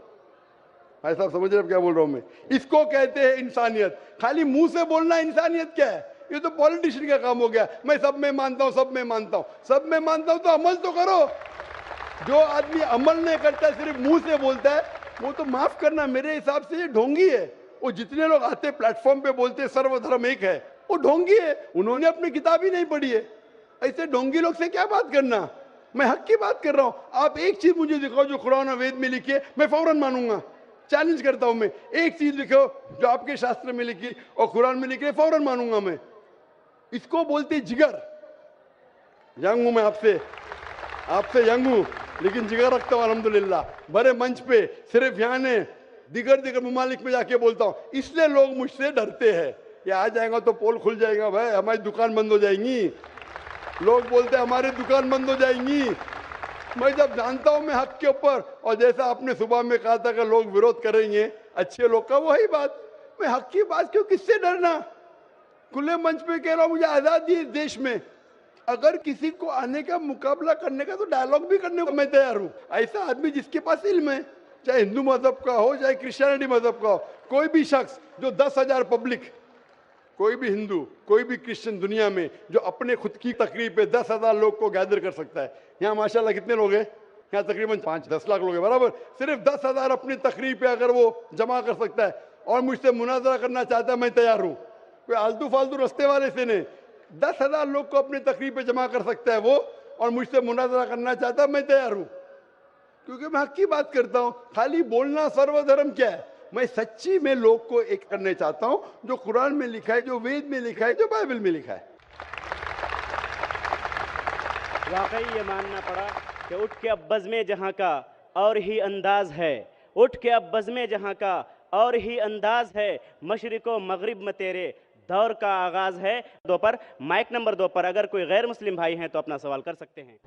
भाई साहब समझ रहे क्या बोल रहा हूं मैं? इसको कहते हैं इंसानियत। खाली मुंह से बोलना इंसानियत क्या है? ये तो पॉलिटिशियन का काम हो गया। मैं सब में मानता हूं, सब में मानता हूं, सब में मानता हूं, तो अमल तो करो। जो आदमी अमल नहीं करता, सिर्फ मुंह से बोलता है, वो तो माफ करना मेरे हिसाब से ये ढोंगी है। वो जितने लोग आते प्लेटफॉर्म पे बोलते सर्वधर्म एक है, वो ढोंगी है, उन्होंने अपनी किताब ही नहीं पढ़ी है। ऐसे ढोंगी लोग से क्या बात करना? मैं हक की बात कर रहा हूं। आप एक चीज मुझे दिखाओ जो कुरान और वेद में लिखी है, मैं फौरन मानूंगा। चैलेंज करता हूं मैं, एक चीज लिखो जो आपके शास्त्र में लिखी और कुरान में लिखी है, फौरन मानूंगा मैं। इसको बोलते जिगर। यंग हूं मैं आपसे यंग हूं, लेकिन जिगर रखता हूं अल्हम्दुलिल्लाह। बड़े मंच पे सिर्फ यहाँ ने दिगर ममालिक में जाके बोलता हूं, इसलिए लोग मुझसे डरते हैं। ये आ जाएगा तो पोल खुल जाएगा, भाई हमारी दुकान बंद हो जाएंगी। लोग बोलते हैं हमारी दुकान बंद हो जाएंगी। मैं जब जानता हूं मैं हक के ऊपर, और जैसा आपने सुबह में कहा था कि लोग विरोध करेंगे अच्छे लोग का, वही बात। मैं हक की बात क्यों, किससे डरना? खुले मंच पे कह रहा हूं, मुझे आजादी है इस देश में। अगर किसी को आने का, मुकाबला करने का, तो डायलॉग भी करने को मैं तैयार हूं। ऐसा आदमी जिसके पास इल्म है, चाहे हिंदू मजहब का हो चाहे क्रिश्चियनिटी मजहब का हो, कोई भी शख्स जो 10,000 पब्लिक, कोई भी हिंदू कोई भी क्रिश्चियन दुनिया में जो अपने खुद की तकरीर पे 10,000 लोग को गैदर कर सकता है। यहाँ माशाल्लाह कितने लोग हैं? यहाँ तकरीबन 5-10 लाख लोग हैं, बराबर। सिर्फ 10,000 अपनी तकरीर पे अगर वो जमा कर सकता है और मुझसे मुनाजरा करना चाहता है, मैं तैयार हूँ। कोई आलतू फालतू रस्ते वाले से नहीं, 10,000 लोग को अपनी तकरीर पे जमा कर सकता है वो, और मुझसे मुनाजरा करना चाहता है, मैं तैयार हूँ। क्योंकि मैं हक की बात करता हूँ। खाली बोलना सर्वधर्म क्या है? मैं सच्ची में लोग को एक करने चाहता हूँ, जो कुरान में लिखा है, जो वेद में लिखा है, जो बाइबल में लिखा है। वाकई ये मानना पड़ा कि उठ के अब बज़्म जहाँ का और ही अंदाज है, उठ के अब बज़्म जहाँ का और ही अंदाज है, मशरिको मगरिब में तेरे दौर का आगाज है। 2 पर, माइक नंबर 2 पर अगर कोई गैर मुस्लिम भाई हैं तो अपना सवाल कर सकते हैं।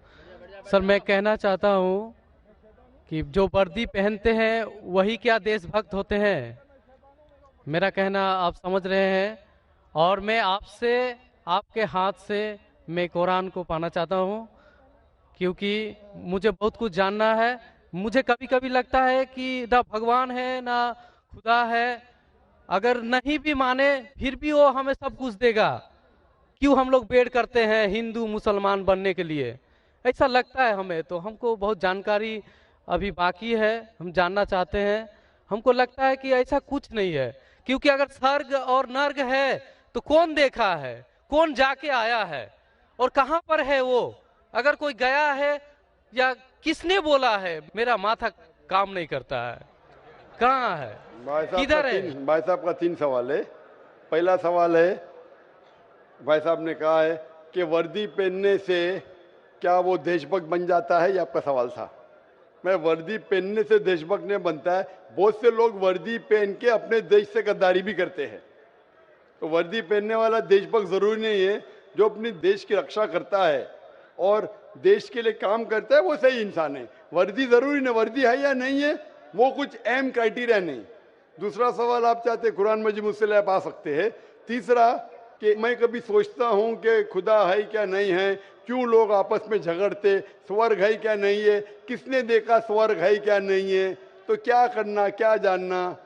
सर मैं कहना चाहता हूँ कि जो वर्दी पहनते हैं वही क्या देशभक्त होते हैं? मेरा कहना आप समझ रहे हैं। और मैं आपसे, आपके हाथ से मैं कुरान को पाना चाहता हूँ, क्योंकि मुझे बहुत कुछ जानना है। मुझे कभी कभी लगता है कि ना भगवान है ना खुदा है। अगर नहीं भी माने फिर भी वो हमें सब कुछ देगा। क्यों हम लोग वेट करते हैं हिंदू मुसलमान बनने के लिए? ऐसा लगता है हमें। तो हमको बहुत जानकारी अभी बाकी है, हम जानना चाहते हैं। हमको लगता है कि ऐसा कुछ नहीं है, क्योंकि अगर स्वर्ग और नर्क है तो कौन देखा है, कौन जाके आया है और कहाँ पर है वो? अगर कोई गया है या किसने बोला है? मेरा माथा काम नहीं करता है। कहाँ है, किधर है? भाई साहब का 3 सवाल है। पहला सवाल है, भाई साहब ने कहा है कि वर्दी पहनने से क्या वो देशभक्त बन जाता है, ये आपका सवाल था। मैं वर्दी पहनने से देशभक्त नहीं बनता है। बहुत से लोग वर्दी पहन के अपने देश से गद्दारी भी करते हैं। तो वर्दी पहनने वाला देशभक्त जरूरी नहीं है। जो अपनी देश की रक्षा करता है और देश के लिए काम करता है वो सही इंसान है। वर्दी जरूरी नहीं, वर्दी है या नहीं है वो कुछ अहम क्राइटेरिया नहीं। दूसरा सवाल आप चाहते कुरान मजीद मुझसे ले पा सकते हैं। तीसरा कि मैं कभी सोचता हूं कि खुदा है क्या नहीं है, क्यों लोग आपस में झगड़ते, स्वर्ग है क्या नहीं है, किसने देखा स्वर्ग है क्या नहीं है, तो क्या करना क्या जानना।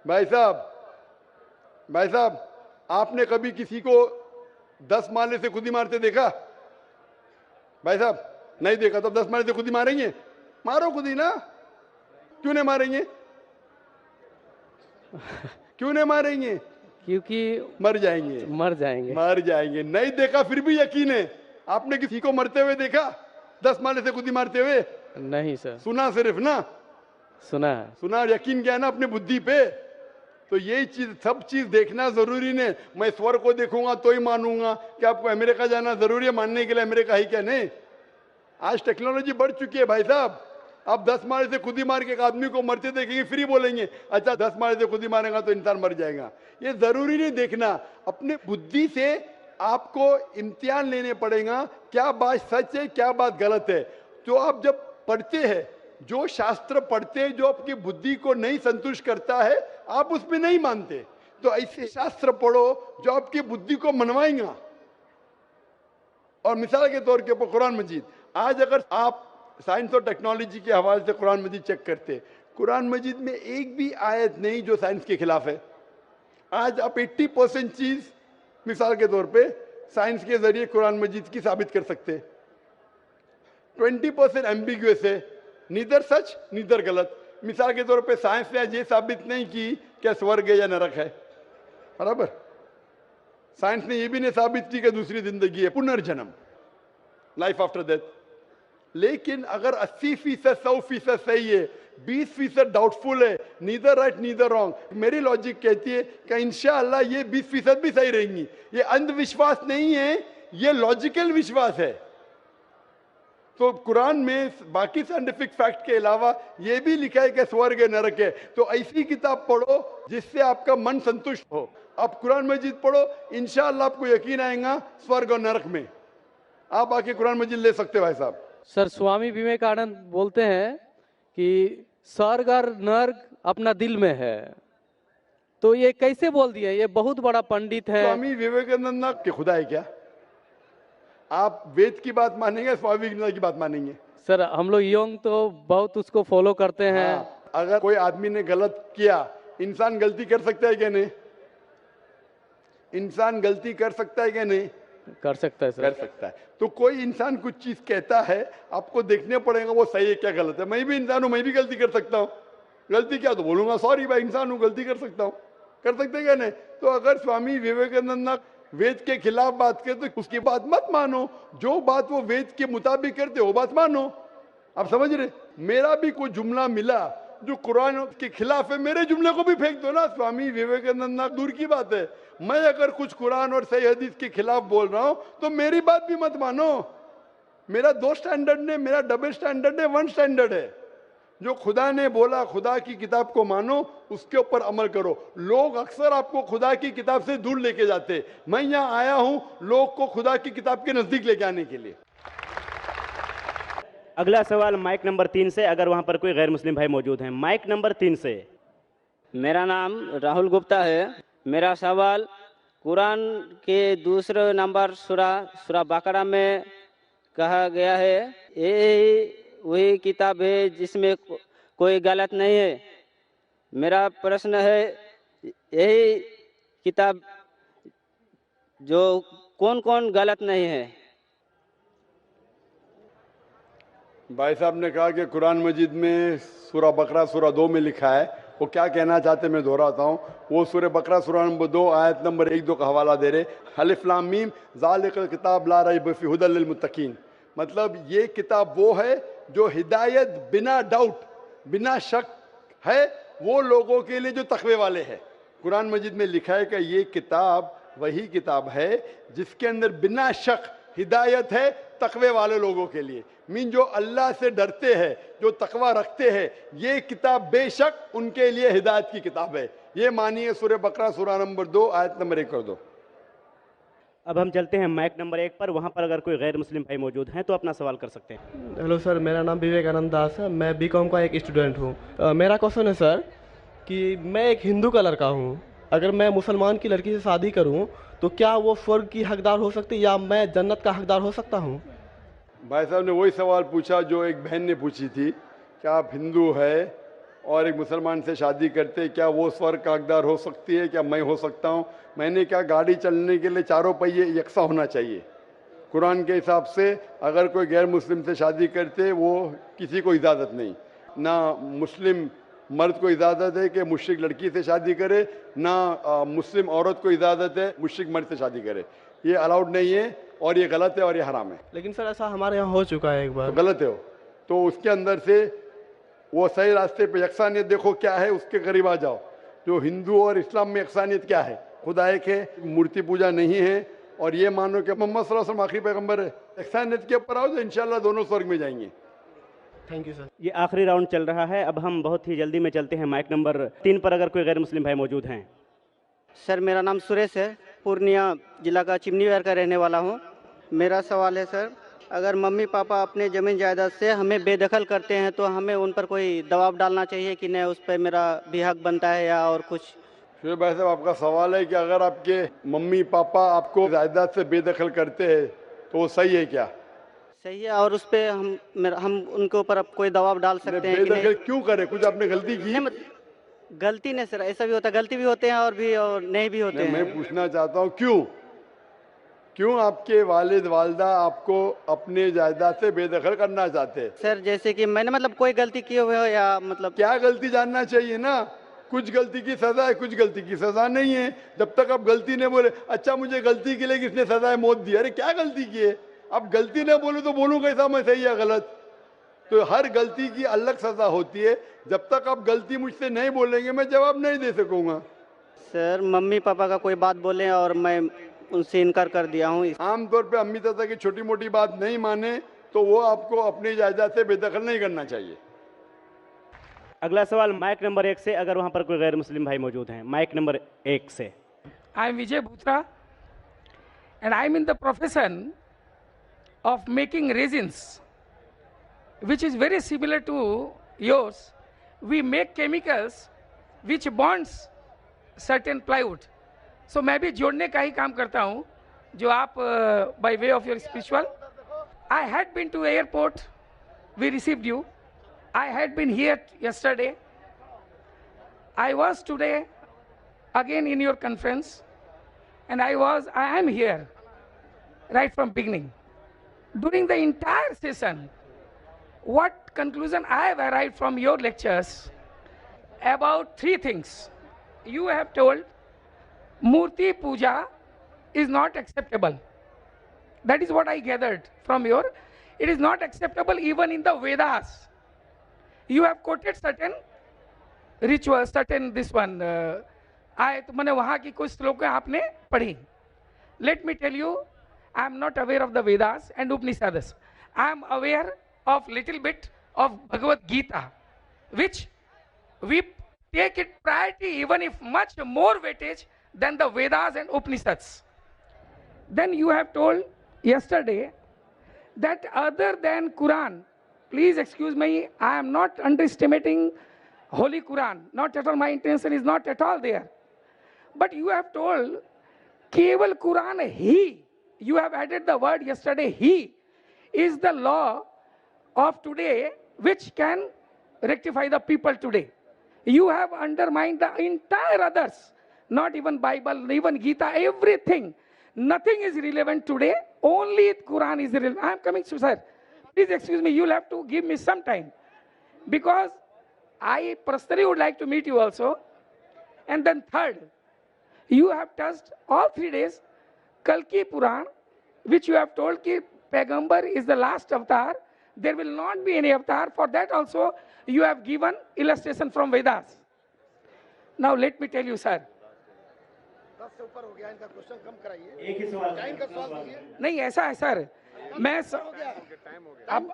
भाई साहब आपने कभी किसी को 10 माले से खुद ही मारते देखा? भाई साहब नहीं देखा तो 10 माले से खुद ही मारेंगे? मारो खुद ही ना, क्यों नहीं मारेंगे? क्यों नहीं मारेंगे? क्योंकि मर जाएंगे। मर जाएंगे। नहीं देखा फिर भी यकीन है। आपने किसी को मरते हुए देखा 10 माले से खुद ही मारते हुए? नहीं सर। सुना सिर्फ ना? सुना। यकीन क्या है ना अपनी बुद्धि पे। तो यही चीज, सब चीज देखना जरूरी नहीं। मैं स्वर्ग को देखूंगा तो ही मानूंगा। क्या आपको अमेरिका जाना जरूरी है मानने के लिए अमेरिका है क्या? नहीं। आज टेक्नोलॉजी बढ़ चुकी है भाई साहब। आप 10 माले से खुद ही मार के एक आदमी को मरते देखेंगे फिर ही बोलेंगे अच्छा 10 माले से खुद ही मारेगा तो इंसान मर जाएगा। ये जरूरी नहीं देखना। अपने बुद्धि से आपको इम्तिहान लेने पड़ेगा, क्या बात सच है क्या बात गलत है। तो आप जब पढ़ते हैं, जो शास्त्र पढ़ते हैं जो आपकी बुद्धि को नहीं संतुष्ट करता है आप उसमें नहीं मानते, तो ऐसे शास्त्र पढ़ो जो आपकी बुद्धि को मनवाएगा। और मिसाल के तौर के ऊपर कुरान मजीद, आज अगर आप साइंस और टेक्नोलॉजी के हवाले से कुरान मजीद चेक करते, कुरान मजीद में एक भी आयत नहीं जो साइंस के खिलाफ है। आज आप 80% चीज मिसाल के तौर पे साइंस के जरिए कुरान मजीद की साबित कर सकते। 20% एम्बिग्युअस है, नीदर सच नीदर गलत। मिसाल के तौर पे साइंस ने ये साबित नहीं की क्या स्वर्ग है या नरक है, बराबर। साइंस ने ये भी नहीं साबित की कि दूसरी जिंदगी है, पुनर्जन्म, लाइफ आफ्टर डेथ। लेकिन अगर 80% 100% सही है, 20% डाउटफुल है, नीदर राइट नीदर रॉन्ग, मेरी लॉजिक कहती है कि इंशाअल्लाह ये 20% भी सही रहेंगी। ये अंधविश्वास नहीं है, ये लॉजिकल विश्वास है। तो कुरान में बाकी साइंटिफिक फैक्ट के अलावा ये भी लिखा है कि स्वर्ग है नरक है। तो ऐसी किताब पढ़ो जिससे आपका मन संतुष्ट हो। आप कुरान मजीद पढ़ो, इंशाअल्लाह आपको यकीन आएगा स्वर्ग और नरक में। आप आके कुरान मजीद ले सकते हो भाई साहब। सर स्वामी विवेकानंद बोलते हैं कि स्वर्ग और नर्क अपना दिल में है, तो ये कैसे बोल दिया? ये बहुत बड़ा पंडित है। स्वामी विवेकानंद के खुदा है क्या? आप वेद की बात मानेंगे, स्वामी विवेकानंद की बात मानेंगे? सर हम लोग यंग तो बहुत उसको फॉलो करते हैं। हाँ, अगर कोई आदमी ने गलत किया, इंसान गलती कर सकता है क्या नहीं? इंसान गलती कर सकता है क्या नहीं? कर सकता है सर। कर सकता है। तो कोई इंसान कुछ चीज कहता है, आपको देखने पड़ेगा वो सही है क्या गलत है। मैं भी इंसान हूं, मैं भी गलती कर सकता हूं। गलती क्या तो बोलूंगा सॉरी भाई, इंसान हूं, गलती कर सकता हूं। कर सकते क्या नहीं? तो अगर स्वामी विवेकानंद वेद के खिलाफ बात करते तो उसकी बात मत मानो, जो बात वो वेद के मुताबिक करते वो बात मानो। आप समझ रहे? मेरा भी कोई जुमला मिला जो कुरान के खिलाफ है, मेरे जुमले को भी फेंक दो ना। स्वामी विवेकानंद दूर की बात है, मैं अगर कुछ कुरान और सही हदीस के खिलाफ बोल रहा हूं तो मेरी बात भी मत मानो। मेरा 2 स्टैंडर्ड नहीं, मेरा डबल स्टैंडर्ड है, 1 स्टैंडर्ड है। जो खुदा ने बोला, खुदा की किताब को मानो, उसके ऊपर अमल करो। लोग अक्सर आपको खुदा की किताब से दूर लेके जाते। मैं यहां आया हूं लोग को खुदा की किताब के नजदीक लेके आने के लिए। अगला सवाल माइक नंबर 3 से, अगर वहां पर कोई गैर मुस्लिम भाई मौजूद हैं। माइक नंबर 3 से। मेरा नाम राहुल गुप्ता है। मेरा सवाल, कुरान के दूसरे नंबर सूरा बकरा में कहा गया है ये वही किताब है जिसमें कोई गलत नहीं है। मेरा प्रश्न है यही किताब जो कौन कौन गलत नहीं है? भाई साहब ने कहा कि कुरान मजीद में सूरा बकरा सूरा 2 में लिखा है। वो क्या कहना चाहते मैं दोहराता हूँ। वो सूरा बकरा सूरा नंबर 2 आयत नंबर 1-2 का हवाला दे रहे, अलिफ लाम मीम ज़ालिकल किताब ला रैब फीह हुदल लिल मुत्तकीन। मतलब ये किताब वो है जो हिदायत बिना डाउट, बिना शक है वो लोगों के लिए जो तकवे वाले हैं। कुरान मजीद में लिखा है कि ये किताब वही किताब है जिसके अंदर बिना शक हिदायत है तकवे वाले लोगों के लिए। मीन जो अल्लाह से डरते हैं, जो तकवा रखते हैं, ये किताब बेशक उनके लिए हिदायत की किताब है। ये मानिए सूरह बकरा सूरा नंबर 2 आयत नंबर 1 कर दो। अब हम चलते हैं माइक नंबर 1 पर। वहाँ पर अगर कोई गैर मुस्लिम भाई मौजूद हैं तो अपना सवाल कर सकते हैं। हेलो सर, मेरा नाम विवेकानंद दास है। मैं बीकॉम का एक स्टूडेंट हूँ। मेरा क्वेश्चन है सर कि मैं एक हिंदू का लड़का हूँ, अगर मैं मुसलमान की लड़की से शादी करूँ तो क्या वो स्वर्ग की हकदार हो सकती है या मैं जन्नत का हकदार हो सकता हूँ? भाई साहब ने वही सवाल पूछा जो एक बहन ने पूछी थी कि आप हिंदू है और एक मुसलमान से शादी करते, क्या वो स्वर्ग का हकदार हो सकती है, क्या मैं हो सकता हूँ? मैंने कहा गाड़ी चलने के लिए चारों पहिए यकसा होना चाहिए। कुरान के हिसाब से अगर कोई गैर मुस्लिम से शादी करते वो किसी को इजाज़त नहीं, ना मुस्लिम मर्द को इजाज़त है कि मुश्रिक लड़की से शादी करे, ना मुस्लिम औरत को इजाज़त है मुश्रिक मर्द से शादी करे। ये अलाउड नहीं है और ये गलत है और ये हराम है। लेकिन सर ऐसा हमारे यहाँ हो चुका है एक बार। तो गलत है वो, तो उसके अंदर से वो सही रास्ते पे यकसानियत देखो क्या है, उसके करीब आ जाओ। जो हिंदू और इस्लाम में यकसानियत क्या है, खुदा एक है, मूर्ति पूजा नहीं है, और ये मानो कि मोहम्मद सल्लल्लाहु अलैहि वसल्लम आखिरी पैगंबर है। यकसानियत के ऊपर आओ तो इंशाल्लाह दोनों स्वर्ग में जाएंगे। Thank you sir. ये आखिरी राउंड चल रहा है। अब हम बहुत ही जल्दी में चलते हैं माइक नंबर 3 पर अगर कोई गैर मुस्लिम भाई मौजूद हैं। सर मेरा नाम सुरेश है, पूर्णिया जिला का चिमनीवार का रहने वाला हूँ। मेरा सवाल है सर, अगर मम्मी पापा अपने ज़मीन जायदाद से हमें बेदखल करते हैं तो हमें उन पर कोई दबाव डालना चाहिए कि नहीं, उस पर मेरा भी हक बनता है या और कुछ? शुएब भाई साहब, आपका सवाल है कि अगर आपके मम्मी पापा आपको जायदाद से बेदखल करते हैं तो वो सही है क्या? सही है, और उस पर हम उनके ऊपर अब कोई दबाव डाल सकते हैं कि बेदखल नहीं? क्यों करे? कुछ आपने गलती की? नहीं, गलती नहीं सर, ऐसा भी होता है, गलती भी होते हैं और नहीं भी होते हैं। मैं पूछना चाहता हूँ क्यों आपके वालिद वालदा आपको अपने जायदाद से बेदखल करना चाहते हैं? सर जैसे कि मैंने मतलब कोई गलती किए हुए हो या मतलब क्या गलती जानना चाहिए ना। कुछ गलती की सजा है, कुछ गलती की सजा नहीं है। जब तक आप गलती नहीं बोले, अच्छा मुझे गलती के लिए किसने सजाए मौत दी, अरे क्या गलती की है? आप गलती नहीं बोले तो बोलूँ कैसा मैं सही या गलत? तो हर गलती की अलग सजा होती है। जब तक आप गलती मुझसे नहीं बोलेंगे मैं जवाब नहीं दे सकूंगा। सर मम्मी पापा का कोई बात बोले और मैं उनसे इनकार कर दिया हूँ। आमतौर पे अम्मी चाचा की छोटी मोटी बात नहीं माने तो वो आपको अपनी जायदाद से बेदखल नहीं करना चाहिए। अगला सवाल माइक नंबर 1 से, अगर वहां पर कोई गैर मुस्लिम भाई मौजूद हैं। माइक नंबर 1 से। I am Vijay Bhutra and I am in the profession of making resins, which is very similar to yours. We make chemicals which bonds certain plywood. So मैं भी जोड़ने का ही काम करता हूँ जो आप by way of your spiritual. I had been to airport, we received you. I had been here yesterday. I was today again in your conference, and I am here right from beginning. During the entire session, what conclusion I have arrived from your lectures about 3 things. You have told Murti Puja is not acceptable. That is what I gathered from your. It is not acceptable even in the Vedas. You have quoted certain rituals, certain this one. तो मैंने वहाँ की कुछ श्लोकें आपने पढ़ी. Let me tell you, I am not aware of the Vedas and Upanishads. I am aware of little bit of Bhagavad Gita, which we take it priority even if much more weightage than the Vedas and Upanishads. Then you have told yesterday that other than Quran, please excuse me, I am not underestimating Holy Quran. Not at all, my intention is not at all there. But you have told Keval Quran He, you have added the word yesterday, He is the law of today which can rectify the people today. You have undermined the entire others, not even Bible, even Gita, everything. Nothing is relevant today, only Quran is relevant. I am coming, sir. Please excuse me, you'll have to give me some time. Because I personally would like to meet you also. And then third, you have touched all 3 days, Kalki Puran, which you have told ki Pagambar is the last avatar. There will not be any avatar. For that also, you have given illustration from Vedas. Now let me tell you, sir. नहीं ऐसा है sir, मैं अब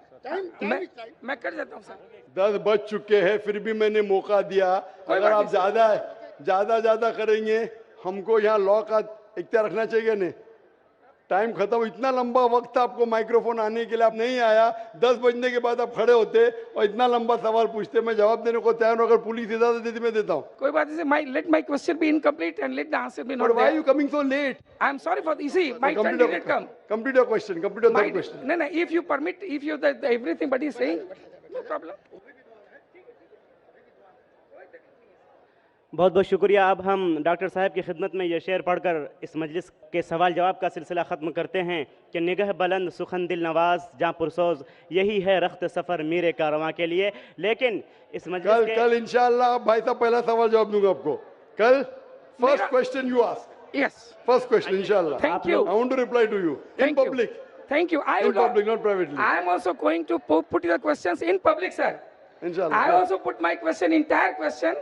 मैं कर देता हूँ sir. 10 बज चुके हैं, फिर भी मैंने मौका दिया। अगर आप ज्यादा करेंगे, हमको यहाँ लॉ का इख्तियार रखना चाहिए नहीं। टाइम खत्म, इतना लंबा वक्त था आपको माइक्रोफोन आने के लिए, आप नहीं आया। 10 बजने के बाद आप खड़े होते और इतना लंबा सवाल पूछते, मैं जवाब देने को तैयार हूं। अगर पुलिस इजाजत देती मैं देता हूँ। कोई बात नहीं, let my question be incomplete and let the answer be not But why are there. you coming so late? I am sorry for this. See, my turn did not come. Complete your question. Complete your third question. No, if you permit, if you everything but is saying, no problem. बहुत बहुत शुक्रिया। अब हम doctor साहब की खिदमत में ये शेर पढ़कर इस मजलिस के सवाल जवाब का सिलसिला ख़त्म करते हैं कि निगह बुलंद सुखन दिल नवाज जहाँ पुरसोज, यही है रख्त सफ़र मीरे कारवां के लिए। लेकिन इस मजलिस कल इंशाअल्लाह भाई साहब पहला सवाल जवाब दूंगा आपको। कल first question you ask. Yes. First question इंशाअल्लाह। Thank you. I want to reply to you in public. Thank you. In public, not privately. I am also going to put the questions in public, sir. इंशाअल्लाह। I also put my question, entire question,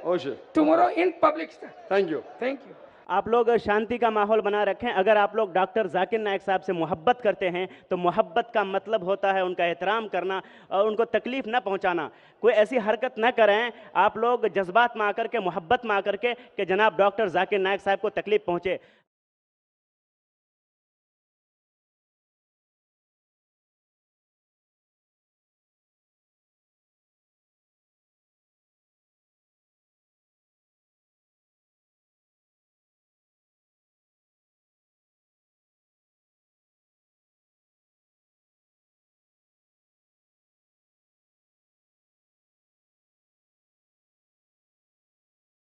tomorrow in public, sir. Thank you. Thank you. आप लोग शांति का माहौल बना रखें। अगर आप लोग डॉक्टर जाकिर नायक साहब से मोहब्बत करते हैं तो मोहब्बत का मतलब होता है उनका एहतराम करना और उनको तकलीफ न पहुंचाना। कोई ऐसी हरकत न करें आप लोग जज्बात में आकर के, मोहब्बत में आकर के कि जनाब डॉक्टर जाकिर नायक साहब को तकलीफ पहुंचे।